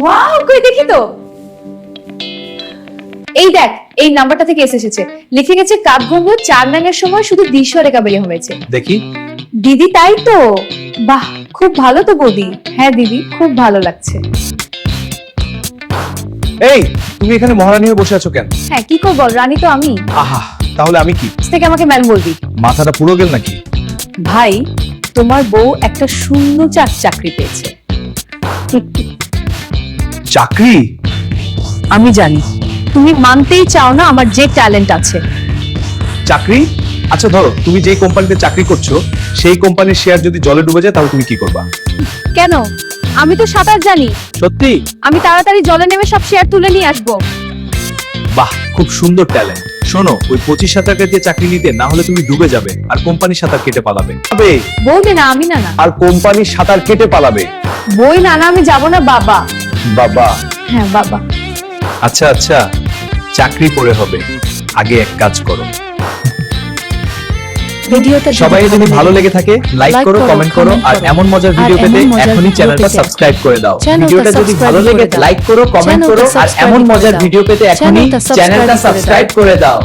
Wow, কই দেখি তো। এই দেখ, এই নাম্বারটা থেকে এসেছে, লিখে গেছে কাঠগন্ধ 4 নাঙের সময় শুধু দিশরেখা বেরিয়ে হয়েছে। দেখি। দিদি তাই তো? বাহ, খুব ভালো তো বৌদি। হ্যাঁ দিদি, খুব ভালো লাগছে। এই, তুমি এখানে মহারানী হয়ে বসে আছো কেন? হ্যাঁ, কি করব, রানী তো আমি। আহা, তাহলে আমি কি? আজ থেকে আমাকে ম্যাম বলবি। মাথাটা পুরো গেল নাকি? ভাই, তোমার বউ একটা শূন্য চাকরি পেয়েছে। চাকরি? আমি জানি তুমি মানতেই চাও না আমার যে ট্যালেন্ট আছে। চাকরি? আচ্ছা ধরো, তুমি যেই কোম্পানিতে চাকরি করছো সেই কোম্পানির শেয়ার যদি জলে ডুবে যায় তাহলে তুমি কি করবা? কেন? আমি তো সাঁতার জানি। সত্যি? আমি তাড়াতাড়ি জলে নেমে সব শেয়ার তুলে নিয়ে আসবো। বাহ, খুব সুন্দর ট্যালেন্ট। শোনো, ওই 25 সাঁতারকে দিয়ে চাকরি নিতে না হলে তুমি ডুবে যাবে আর কোম্পানির সাঁতার কেটে পালাবে। বৌদি না, আমি না। আর কোম্পানির সাঁতার কেটে পালাবে। বই না, আমি যাব না। বাবা। বাবা? হ্যাঁ বাবা। আচ্ছা আচ্ছা, চাকরি পড়ে হবে, আগে এক কাজ করো। ভিডিওটা সবাই যদি ভালো লেগে থাকে লাইক করো, কমেন্ট করো, আর এমন মজার ভিডিও পেতে এখনই চ্যানেলটা সাবস্ক্রাইব করে দাও। ভিডিওটা যদি ভালো লেগে লাইক করো, কমেন্ট করো, আর এমন মজার ভিডিও পেতে এখনই চ্যানেলটা সাবস্ক্রাইব করে দাও।